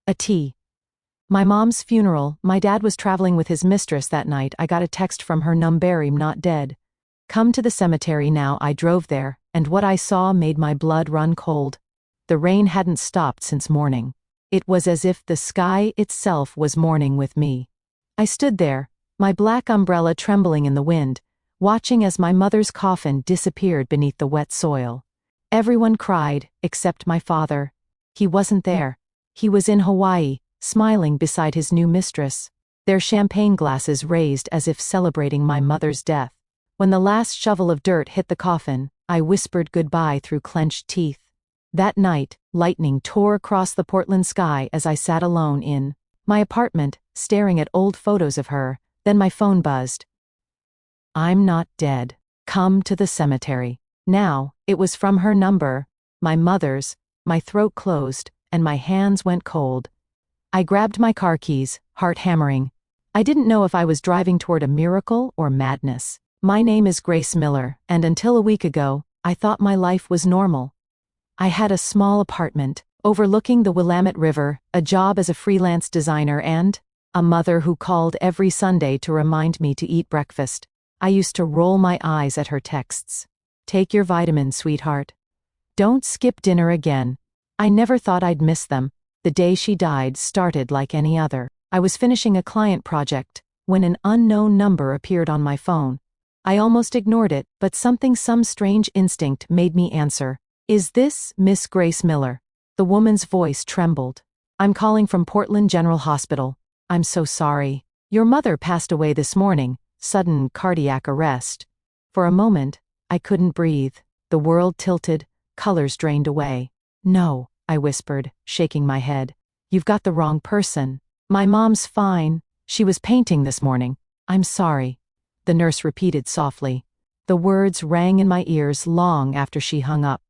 A T. My mom's funeral. My dad was traveling with his mistress that night. I got a text from her. NUMBERI'M not dead. Come to the cemetery now. I drove there, and what I saw made my blood run cold. The rain hadn't stopped since morning. It was as if the sky itself was mourning with me. I stood there, my black umbrella trembling in the wind, watching as my mother's coffin disappeared beneath the wet soil. Everyone cried, except my father. He wasn't there. He was in Hawaii, smiling beside his new mistress, their champagne glasses raised as if celebrating my mother's death. When the last shovel of dirt hit the coffin, I whispered goodbye through clenched teeth. That night, lightning tore across the Portland sky as I sat alone in my apartment, staring at old photos of her. Then my phone buzzed. I'm not dead. Come to the cemetery. Now, it was from her number, my mother's. My throat closed, and my hands went cold. I grabbed my car keys, heart hammering. I didn't know if I was driving toward a miracle or madness. My name is Grace Miller, and until a week ago, I thought my life was normal. I had a small apartment, overlooking the Willamette River, a job as a freelance designer, and a mother who called every Sunday to remind me to eat breakfast. I used to roll my eyes at her texts. Take your vitamins, sweetheart. Don't skip dinner again. I never thought I'd miss them. The day she died started like any other. I was finishing a client project when an unknown number appeared on my phone. I almost ignored it, but some strange instinct made me answer. Is this Miss Grace Miller? The woman's voice trembled. I'm calling from Portland General Hospital. I'm so sorry. Your mother passed away this morning. Sudden cardiac arrest. For a moment, I couldn't breathe. The world tilted, colors drained away. No, I whispered, shaking my head. You've got the wrong person. My mom's fine. She was painting this morning. I'm sorry. The nurse repeated softly. The words rang in my ears long after she hung up.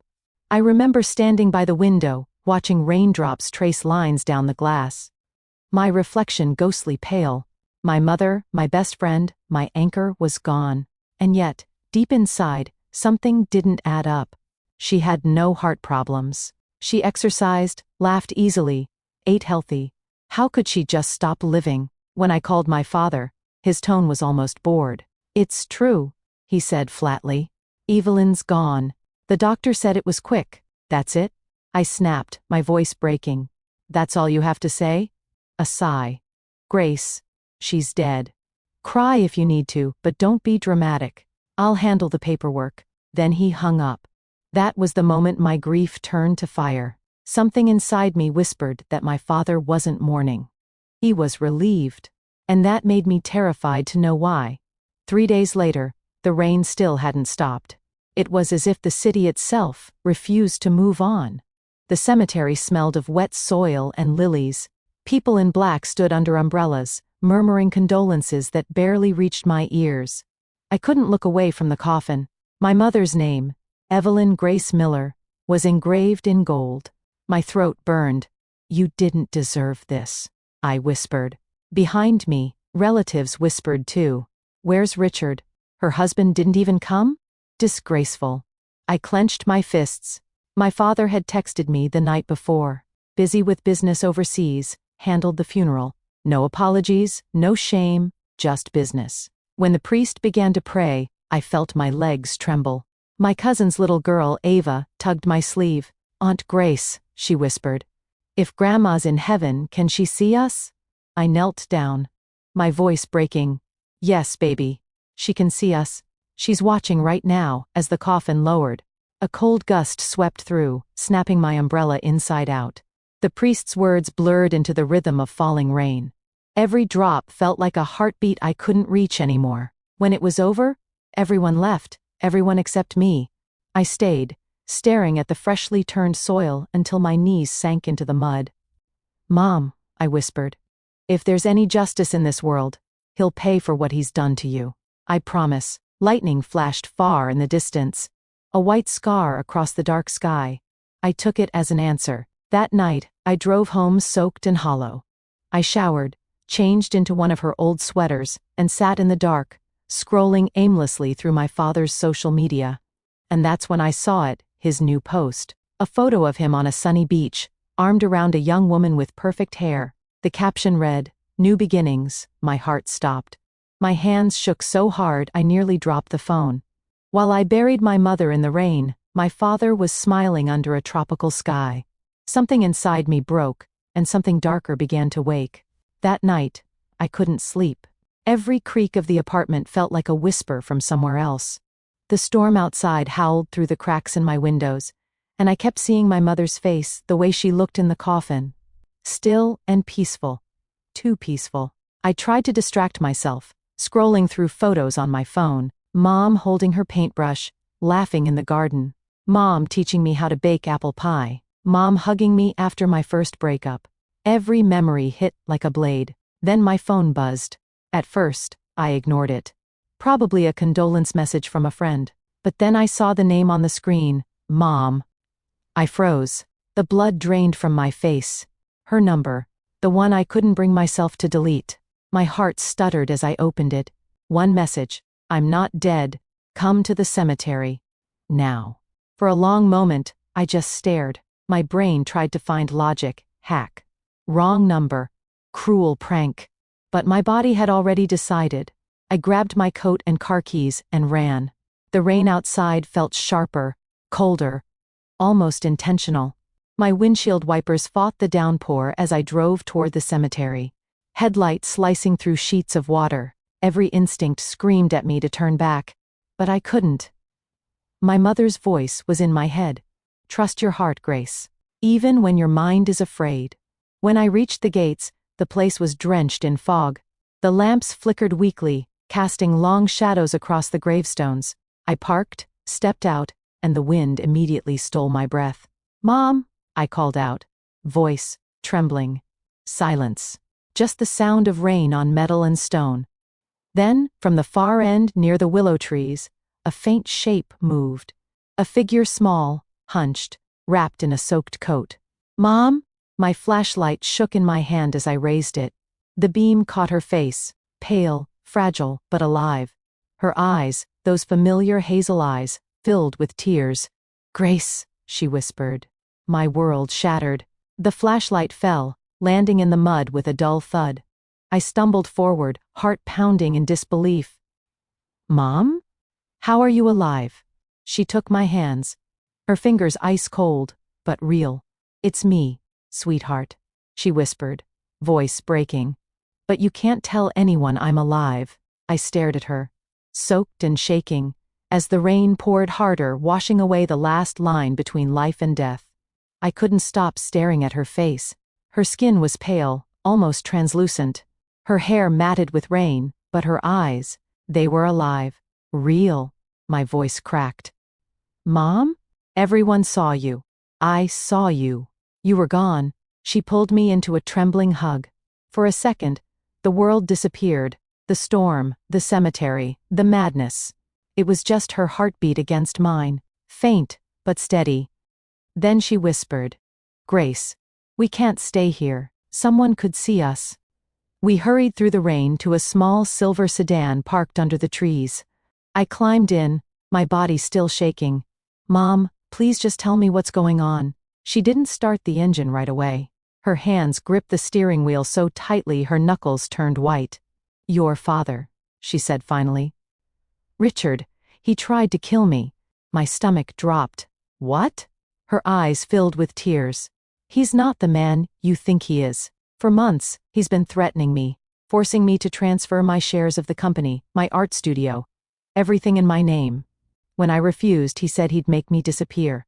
I remember standing by the window, watching raindrops trace lines down the glass. My reflection ghostly pale. My mother, my best friend, my anchor was gone. And yet, deep inside, something didn't add up. She had no heart problems. She exercised, laughed easily, ate healthy. How could she just stop living? When I called my father, his tone was almost bored. It's true, he said flatly. Evelyn's gone. The doctor said it was quick. That's it? I snapped, my voice breaking. That's all you have to say? A sigh. Grace, she's dead. Cry if you need to, but don't be dramatic. I'll handle the paperwork. Then he hung up. That was the moment my grief turned to fire. Something inside me whispered that my father wasn't mourning. He was relieved. And that made me terrified to know why. 3 days later, the rain still hadn't stopped. It was as if the city itself refused to move on. The cemetery smelled of wet soil and lilies. People in black stood under umbrellas, murmuring condolences that barely reached my ears. I couldn't look away from the coffin. My mother's name, Evelyn Grace Miller, was engraved in gold. My throat burned. You didn't deserve this, I whispered. Behind me, relatives whispered too. Where's Richard? Her husband didn't even come? Disgraceful. I clenched my fists. My father had texted me the night before. Busy with business overseas, handled the funeral. No apologies, no shame, just business. When the priest began to pray, I felt my legs tremble. My cousin's little girl, Ava, tugged my sleeve. Aunt Grace, she whispered. If Grandma's in heaven, can she see us? I knelt down, my voice breaking. Yes, baby. She can see us. She's watching right now, as the coffin lowered. A cold gust swept through, snapping my umbrella inside out. The priest's words blurred into the rhythm of falling rain. Every drop felt like a heartbeat I couldn't reach anymore. When it was over, everyone left, everyone except me. I stayed, staring at the freshly turned soil until my knees sank into the mud. Mom, I whispered. If there's any justice in this world, he'll pay for what he's done to you. I promise. Lightning flashed far in the distance, a white scar across the dark sky. I took it as an answer. That night, I drove home soaked and hollow. I showered, changed into one of her old sweaters, and sat in the dark, scrolling aimlessly through my father's social media. And that's when I saw it, his new post. A photo of him on a sunny beach, armed around a young woman with perfect hair. The caption read, "New beginnings." My heart stopped. My hands shook so hard I nearly dropped the phone. While I buried my mother in the rain, my father was smiling under a tropical sky. Something inside me broke, and something darker began to wake. That night, I couldn't sleep. Every creak of the apartment felt like a whisper from somewhere else. The storm outside howled through the cracks in my windows, and I kept seeing my mother's face, the way she looked in the coffin. Still and peaceful. Too peaceful. I tried to distract myself, scrolling through photos on my phone. Mom holding her paintbrush, laughing in the garden. Mom teaching me how to bake apple pie. Mom hugging me after my first breakup. Every memory hit like a blade. Then my phone buzzed. At first, I ignored it. Probably a condolence message from a friend. But then I saw the name on the screen, Mom. I froze. The blood drained from my face. Her number. The one I couldn't bring myself to delete. My heart stuttered as I opened it. One message. "I'm not dead. Come to the cemetery. Now." For a long moment, I just stared. My brain tried to find logic. Hack. Wrong number. Cruel prank. But my body had already decided. I grabbed my coat and car keys and ran. The rain outside felt sharper, colder, almost intentional. My windshield wipers fought the downpour as I drove toward the cemetery. Headlights slicing through sheets of water. Every instinct screamed at me to turn back, but I couldn't. My mother's voice was in my head. "Trust your heart, Grace. Even when your mind is afraid." When I reached the gates, the place was drenched in fog. The lamps flickered weakly, casting long shadows across the gravestones. I parked, stepped out, and the wind immediately stole my breath. "Mom," I called out. Voice trembling. Silence. Just the sound of rain on metal and stone. Then, from the far end near the willow trees, a faint shape moved. A figure small, hunched, wrapped in a soaked coat. "Mom?" My flashlight shook in my hand as I raised it. The beam caught her face, pale, fragile, but alive. Her eyes, those familiar hazel eyes, filled with tears. "Grace," she whispered. My world shattered. The flashlight fell, landing in the mud with a dull thud. I stumbled forward, heart pounding in disbelief. "Mom? How are you alive?" She took my hands, her fingers ice cold, but real. "It's me, sweetheart," she whispered, voice breaking. "But you can't tell anyone I'm alive." I stared at her, soaked and shaking, as the rain poured harder, washing away the last line between life and death. I couldn't stop staring at her face. Her skin was pale, almost translucent. Her hair matted with rain, but her eyes, they were alive. Real. My voice cracked. "Mom? Everyone saw you. I saw you. You were gone." She pulled me into a trembling hug. For a second, the world disappeared. The storm, the cemetery, the madness. It was just her heartbeat against mine, faint but steady. Then she whispered, "Grace, we can't stay here. Someone could see us." We hurried through the rain to a small silver sedan parked under the trees. I climbed in, my body still shaking. "Mom, please just tell me what's going on." She didn't start the engine right away. Her hands gripped the steering wheel so tightly her knuckles turned white. "Your father," she said finally. "Richard, he tried to kill me." My stomach dropped. "What?" Her eyes filled with tears. "He's not the man you think he is. For months, he's been threatening me, forcing me to transfer my shares of the company, my art studio, everything in my name. When I refused, he said he'd make me disappear."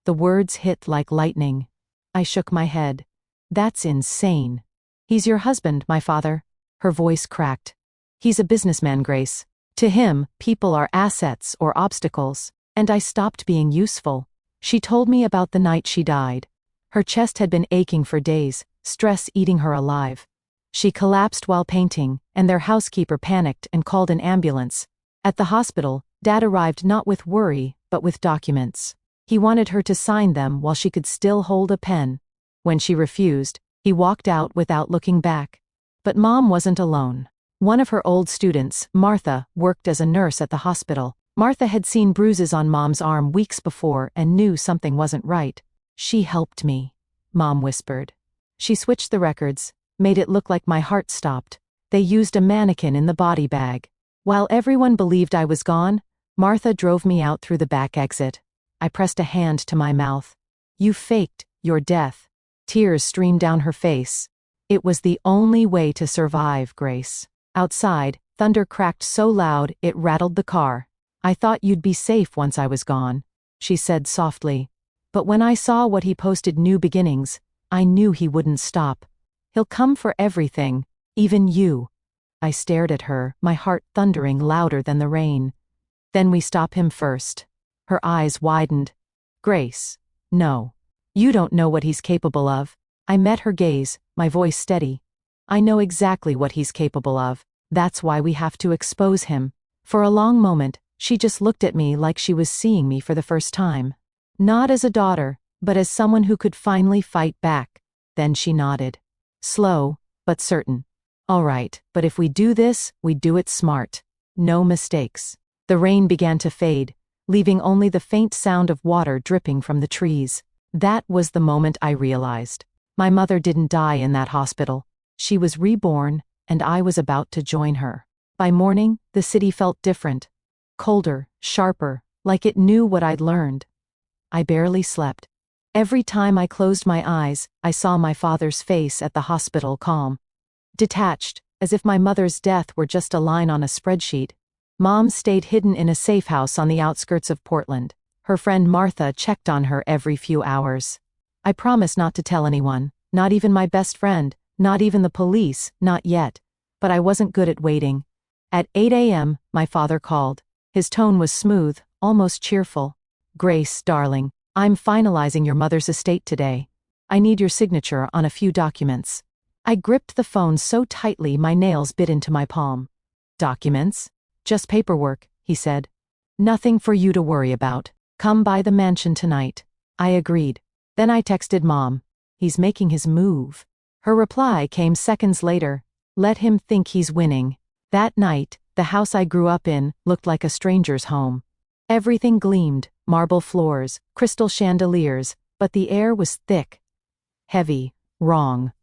The words hit like lightning. I shook my head. "That's insane." "He's your husband, my father." Her voice cracked. "He's a businessman, Grace. To him, people are assets or obstacles." And I stopped being useful. She told me about the night she died. Her chest had been aching for days, stress eating her alive. She collapsed while painting, and their housekeeper panicked and called an ambulance. At the hospital, Dad arrived not with worry, but with documents. He wanted her to sign them while she could still hold a pen. When she refused, he walked out without looking back. But Mom wasn't alone. One of her old students, Martha, worked as a nurse at the hospital. Martha had seen bruises on Mom's arm weeks before and knew something wasn't right. "She helped me," Mom whispered. She switched the records, made it look like my heart stopped. They used a mannequin in the body bag. While everyone believed I was gone, Martha drove me out through the back exit. I pressed a hand to my mouth. You faked your death. Tears streamed down her face. It was the only way to survive, Grace. Outside, thunder cracked so loud it rattled the car. I thought you'd be safe once I was gone, she said softly. But when I saw what he posted New Beginnings, I knew he wouldn't stop. He'll come for everything, even you. I stared at her, my heart thundering louder than the rain. Then we stop him first. Her eyes widened. Grace, no. You don't know what he's capable of. I met her gaze, my voice steady. I know exactly what he's capable of. That's why we have to expose him. For a long moment, she just looked at me like she was seeing me for the first time. Not as a daughter, but as someone who could finally fight back. Then she nodded. Slow, but certain. All right, but if we do this, we do it smart. No mistakes. The rain began to fade, leaving only the faint sound of water dripping from the trees. That was the moment I realized. My mother didn't die in that hospital. She was reborn, and I was about to join her. By morning, the city felt different. Colder, sharper, like it knew what I'd learned. I barely slept. Every time I closed my eyes, I saw my father's face at the hospital, calm. Detached, as if my mother's death were just a line on a spreadsheet. Mom stayed hidden in a safe house on the outskirts of Portland. Her friend Martha checked on her every few hours. I promised not to tell anyone, not even my best friend, not even the police, not yet. But I wasn't good at waiting. At 8 a.m., my father called. His tone was smooth, almost cheerful. Grace, darling, I'm finalizing your mother's estate today. I need your signature on a few documents. I gripped the phone so tightly my nails bit into my palm. Documents? Just paperwork, he said. Nothing for you to worry about. Come by the mansion tonight. I agreed. Then I texted Mom. He's making his move. Her reply came seconds later. Let him think he's winning. That night, the house I grew up in looked like a stranger's home. Everything gleamed, marble floors, crystal chandeliers, but the air was thick. Heavy, wrong.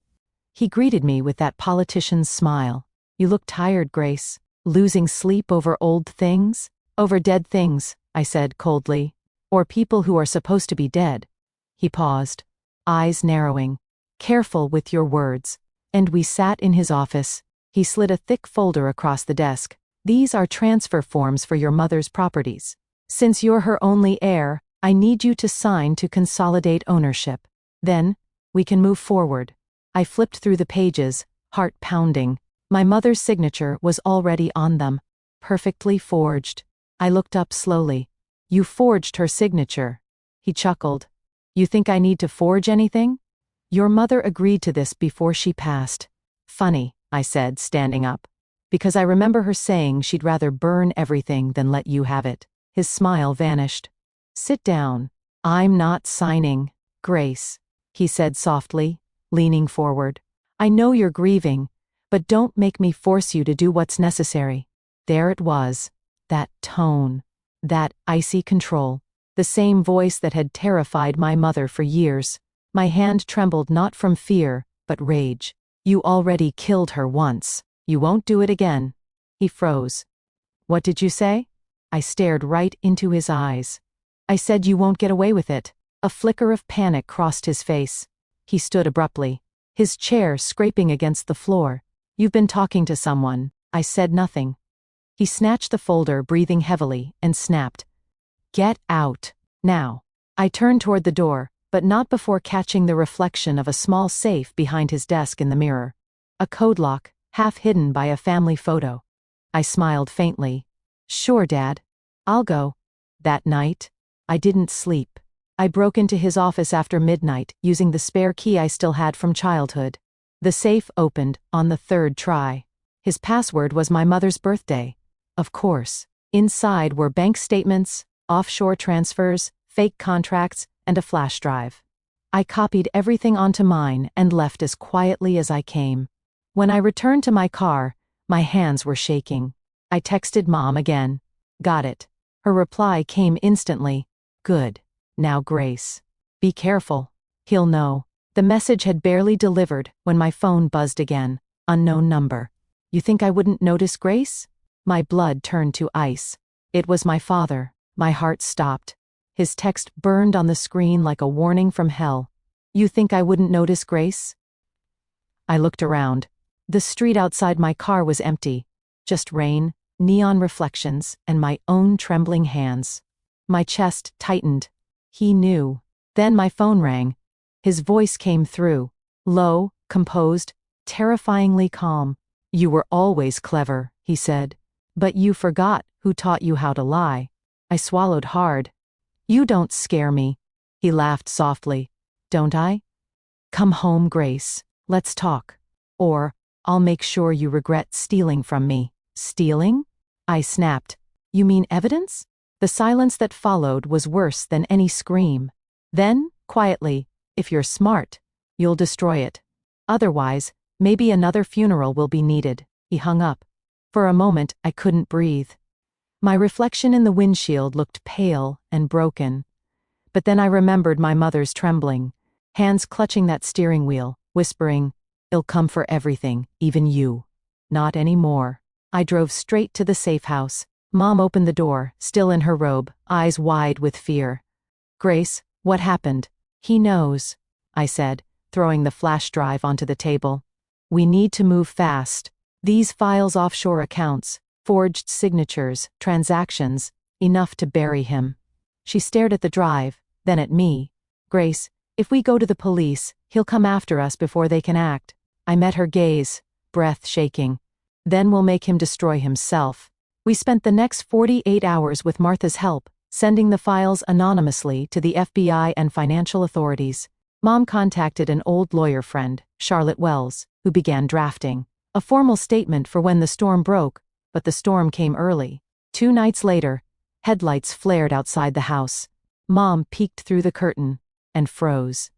He greeted me with that politician's smile. You look tired, Grace. Losing sleep over old things? Over dead things, I said coldly. Or people who are supposed to be dead. He paused, eyes narrowing. Careful with your words. And we sat in his office. He slid a thick folder across the desk. These are transfer forms for your mother's properties. Since you're her only heir, I need you to sign to consolidate ownership. Then, we can move forward. I flipped through the pages, heart pounding. My mother's signature was already on them. Perfectly forged. I looked up slowly. You forged her signature. He chuckled. You think I need to forge anything? Your mother agreed to this before she passed. Funny, I said, standing up. Because I remember her saying she'd rather burn everything than let you have it. His smile vanished. Sit down. I'm not signing. Grace, he said softly, leaning forward. I know you're grieving, but don't make me force you to do what's necessary. There it was. That tone. That icy control. The same voice that had terrified my mother for years. My hand trembled not from fear, but rage. You already killed her once. You won't do it again. He froze. What did you say? I stared right into his eyes. I said you won't get away with it. A flicker of panic crossed his face. He stood abruptly, his chair scraping against the floor. You've been talking to someone. I said nothing. He snatched the folder, breathing heavily, and snapped. Get out. Now. I turned toward the door, but not before catching the reflection of a small safe behind his desk in the mirror. A code lock, half hidden by a family photo. I smiled faintly. Sure, Dad. I'll go. That night, I didn't sleep. I broke into his office after midnight, using the spare key I still had from childhood. The safe opened on the third try. His password was my mother's birthday. Of course. Inside were bank statements, offshore transfers, fake contracts, and a flash drive. I copied everything onto mine and left as quietly as I came. When I returned to my car, my hands were shaking. I texted Mom again. Got it. Her reply came instantly. Good. Now Grace. Be careful. He'll know. The The message had barely delivered when my phone buzzed again. Unknown number. You think I wouldn't notice, Grace? My blood turned to ice. It was my father. My heart stopped. His text burned on the screen like a warning from hell. You think I wouldn't notice, Grace? I looked around. The street outside my car was empty. Just rain, neon reflections, and my own trembling hands. My chest tightened. He knew. Then my phone rang. His voice came through. Low, composed, terrifyingly calm. You were always clever, he said. But you forgot who taught you how to lie. I swallowed hard. You don't scare me. He laughed softly. Don't I? Come home, Grace. Let's talk. Or, I'll make sure you regret stealing from me. Stealing? I snapped. You mean evidence? The silence that followed was worse than any scream. Then, quietly, if you're smart, you'll destroy it. Otherwise, maybe another funeral will be needed. He hung up. For a moment, I couldn't breathe. My reflection in the windshield looked pale and broken. But then I remembered my mother's trembling, hands clutching that steering wheel, whispering, "It'll come for everything, even you." Not anymore. I drove straight to the safe house. Mom opened the door, still in her robe, eyes wide with fear. Grace, what happened? He knows, I said, throwing the flash drive onto the table. We need to move fast. These files, offshore accounts, forged signatures, transactions, enough to bury him. She stared at the drive, then at me. Grace, if we go to the police, he'll come after us before they can act. I met her gaze, breath shaking. Then we'll make him destroy himself. We spent the next 48 hours with Martha's help, sending the files anonymously to the FBI and financial authorities. Mom contacted an old lawyer friend, Charlotte Wells, who began drafting a formal statement for when the storm broke, but the storm came early. 2 nights later, headlights flared outside the house. Mom peeked through the curtain and froze.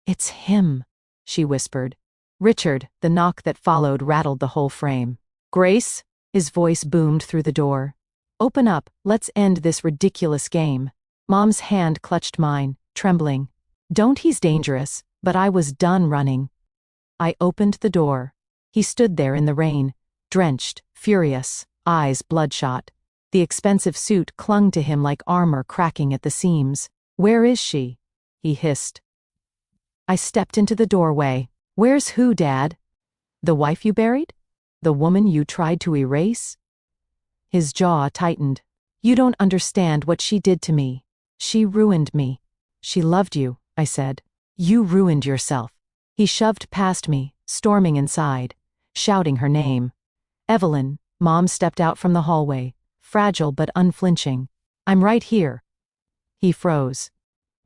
It's him, she whispered. Richard, the knock that followed rattled the whole frame. Grace? His voice boomed through the door. Open up, let's end this ridiculous game. Mom's hand clutched mine, trembling. Don't, he's dangerous, but I was done running. I opened the door. He stood there in the rain, drenched, furious, eyes bloodshot. The expensive suit clung to him like armor cracking at the seams. Where is she? He hissed. I stepped into the doorway. Where's who, Dad? The wife you buried? The woman you tried to erase? His jaw tightened. You don't understand what she did to me. She ruined me. She loved you, I said. You ruined yourself. He shoved past me, storming inside, shouting her name. Evelyn. Mom stepped out from the hallway, fragile but unflinching. I'm right here. He froze.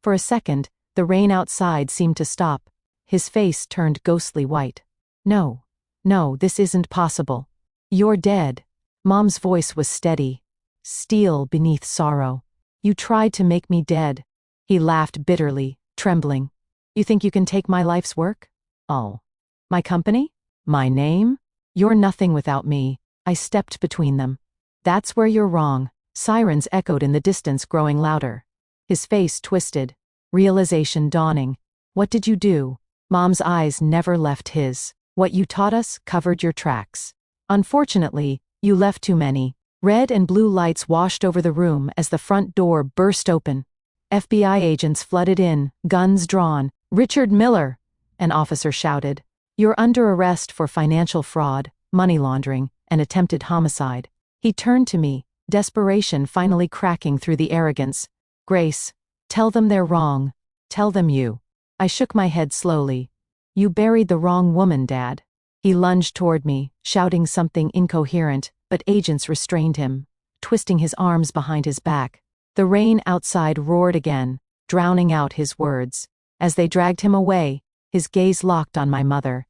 For a second, the rain outside seemed to stop. His face turned ghostly white. No, this isn't possible. You're dead. Mom's voice was steady. Steel beneath sorrow. You tried to make me dead. He laughed bitterly, trembling. You think you can take my life's work? Oh. My company? My name? You're nothing without me. I stepped between them. That's where you're wrong. Sirens echoed in the distance, growing louder. His face twisted. Realization dawning. What did you do? Mom's eyes never left his. What you taught us covered your tracks. Unfortunately, you left too many. Red and blue lights washed over the room as the front door burst open. FBI agents flooded in, guns drawn. Richard Miller, an officer shouted. You're under arrest for financial fraud, money laundering, and attempted homicide. He turned to me, desperation finally cracking through the arrogance. Grace, tell them they're wrong. Tell them you. I shook my head slowly. You buried the wrong woman, Dad. He lunged toward me, shouting something incoherent, but agents restrained him, twisting his arms behind his back. The rain outside roared again, drowning out his words. As they dragged him away, his gaze locked on my mother.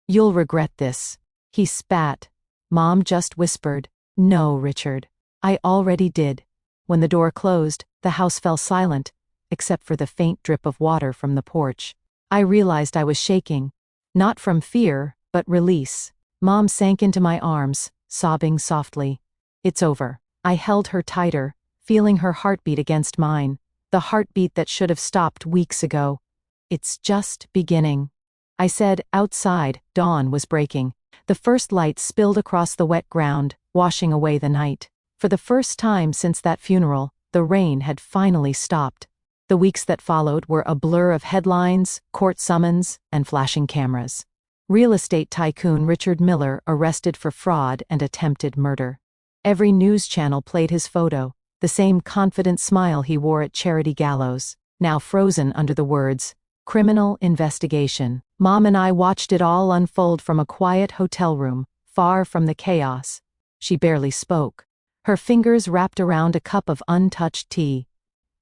You'll regret this. He spat. Mom just whispered, No, Richard. I already did. When the door closed, the house fell silent, except for the faint drip of water from the porch. I realized I was shaking. Not from fear, but release. Mom sank into my arms, sobbing softly. It's over. I held her tighter, feeling her heartbeat against mine, the heartbeat that should have stopped weeks ago. It's just beginning. I said. Outside, dawn was breaking. The first light spilled across the wet ground, washing away the night. For the first time since that funeral, the rain had finally stopped. The weeks that followed were a blur of headlines, court summons, and flashing cameras. Real estate tycoon Richard Miller arrested for fraud and attempted murder. Every news channel played his photo, the same confident smile he wore at charity gallows, now frozen under the words, "Criminal Investigation." Mom and I watched it all unfold from a quiet hotel room, far from the chaos. She barely spoke, her fingers wrapped around a cup of untouched tea.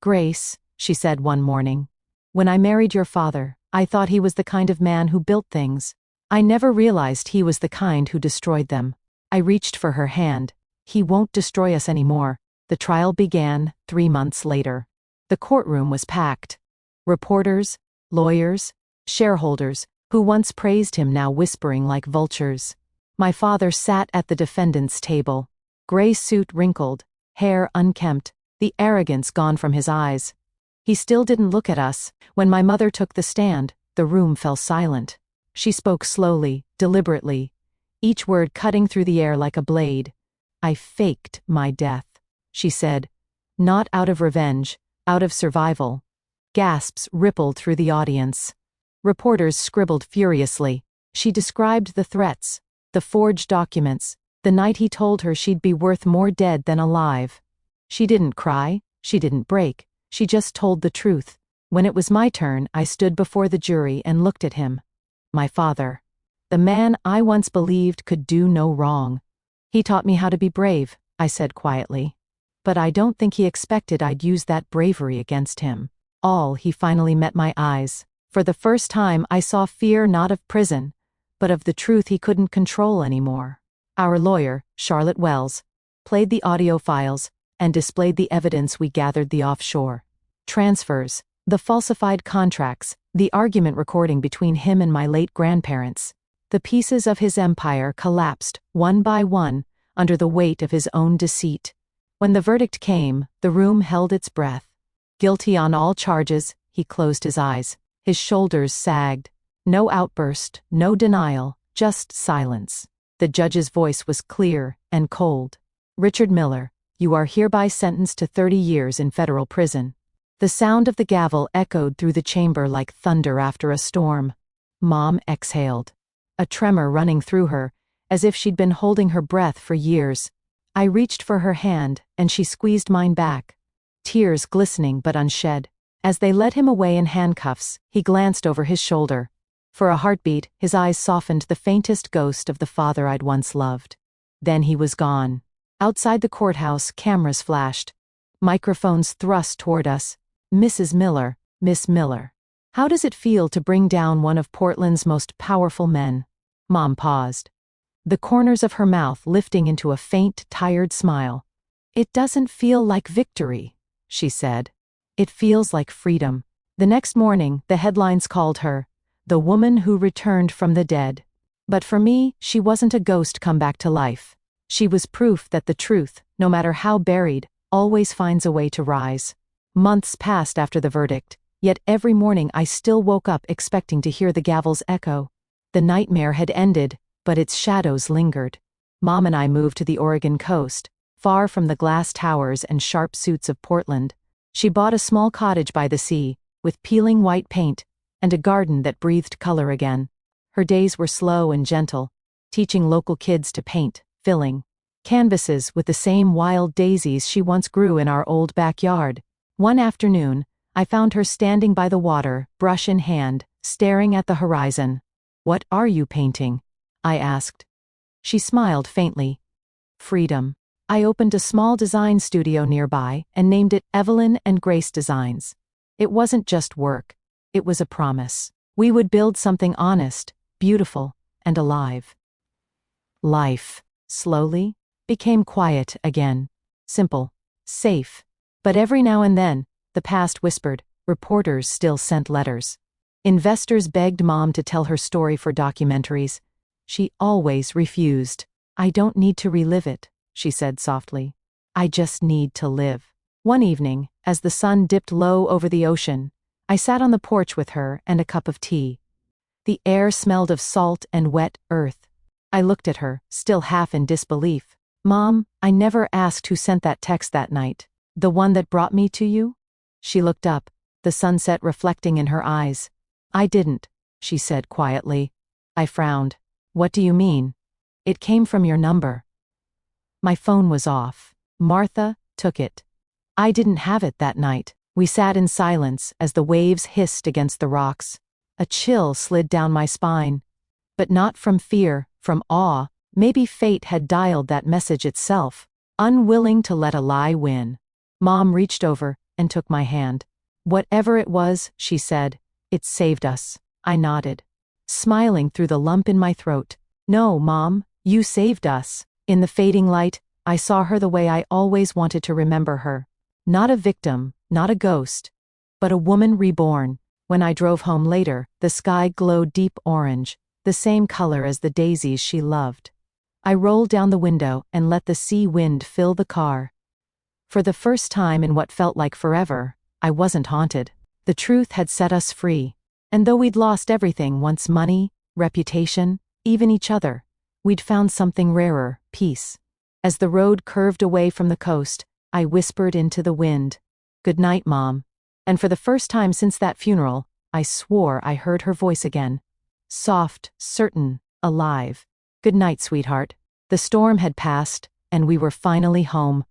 "Grace," she said one morning, "when I married your father, I thought he was the kind of man who built things. I never realized he was the kind who destroyed them." I reached for her hand. "He won't destroy us anymore." The trial began 3 months later. The courtroom was packed. Reporters, lawyers, shareholders, who once praised him now whispering like vultures. My father sat at the defendant's table. Gray suit wrinkled, hair unkempt, the arrogance gone from his eyes. He still didn't look at us. When my mother took the stand, the room fell silent. She spoke slowly, deliberately, each word cutting through the air like a blade. "I faked my death," she said, "not out of revenge, out of survival." Gasps rippled through the audience. Reporters scribbled furiously. She described the threats, the forged documents, the night he told her she'd be worth more dead than alive. She didn't cry, she didn't break, she just told the truth. When it was my turn, I stood before the jury and looked at him. My father. The man I once believed could do no wrong. "He taught me how to be brave," I said quietly. But I don't think he expected I'd use that bravery against him. He finally met my eyes. For the first time I saw fear not of prison, but of the truth he couldn't control anymore. Our lawyer, Charlotte Wells, played the audio files and displayed the evidence we gathered the offshore. Transfers, the falsified contracts, the argument recording between him and my late grandparents. The pieces of his empire collapsed, one by one, under the weight of his own deceit. When the verdict came, the room held its breath. Guilty on all charges, he closed his eyes. His shoulders sagged. No outburst, no denial, just silence. The judge's voice was clear and cold. "Richard Miller, you are hereby sentenced to 30 years in federal prison." The sound of the gavel echoed through the chamber like thunder after a storm. Mom exhaled, a tremor running through her, as if she'd been holding her breath for years. I reached for her hand, and she squeezed mine back, tears glistening but unshed. As they led him away in handcuffs, he glanced over his shoulder. For a heartbeat, his eyes softened the faintest ghost of the father I'd once loved. Then he was gone. Outside the courthouse, cameras flashed. Microphones thrust toward us. "Mrs. Miller, Miss Miller. How does it feel to bring down one of Portland's most powerful men?" Mom paused, the corners of her mouth lifting into a faint, tired smile. "It doesn't feel like victory," she said. "It feels like freedom." The next morning, the headlines called her, "The woman who returned from the dead." But for me, she wasn't a ghost come back to life. She was proof that the truth, no matter how buried, always finds a way to rise. Months passed after the verdict, yet every morning I still woke up expecting to hear the gavel's echo. The nightmare had ended, but its shadows lingered. Mom and I moved to the Oregon coast, far from the glass towers and sharp suits of Portland. She bought a small cottage by the sea, with peeling white paint, and a garden that breathed color again. Her days were slow and gentle, teaching local kids to paint, filling canvases with the same wild daisies she once grew in our old backyard. One afternoon, I found her standing by the water, brush in hand, staring at the horizon. "What are you painting?" I asked. She smiled faintly. "Freedom." I opened a small design studio nearby and named it Evelyn and Grace Designs. It wasn't just work. It was a promise. We would build something honest, beautiful, and alive. Life, slowly, became quiet again. Simple, safe. But every now and then, the past whispered, reporters still sent letters. Investors begged Mom to tell her story for documentaries. She always refused. "I don't need to relive it," she said softly. "I just need to live." One evening, as the sun dipped low over the ocean, I sat on the porch with her and a cup of tea. The air smelled of salt and wet earth. I looked at her, still half in disbelief. Mom, I never asked who sent that text that night. The one that brought me to you? She looked up, the sunset reflecting in her eyes. I didn't, she said quietly. I frowned. What do you mean? It came from your number. My phone was off. Martha took it. I didn't have it that night. We sat in silence as the waves hissed against the rocks. A chill slid down my spine. But not from fear, from awe. Maybe fate had dialed that message itself, unwilling to let a lie win. Mom reached over and took my hand. Whatever it was, she said, it saved us. I nodded, smiling through the lump in my throat. No, Mom, you saved us. In the fading light, I saw her the way I always wanted to remember her. Not a victim, not a ghost, but a woman reborn. When I drove home later, the sky glowed deep orange, the same color as the daisies she loved. I rolled down the window and let the sea wind fill the car. For the first time in what felt like forever, I wasn't haunted. The truth had set us free. And though we'd lost everything once, money, reputation, even each other, we'd found something rarer, peace. As the road curved away from the coast, I whispered into the wind, "Good night, Mom." And for the first time since that funeral, I swore I heard her voice again. Soft, certain, alive. Good night, sweetheart. The storm had passed, and we were finally home.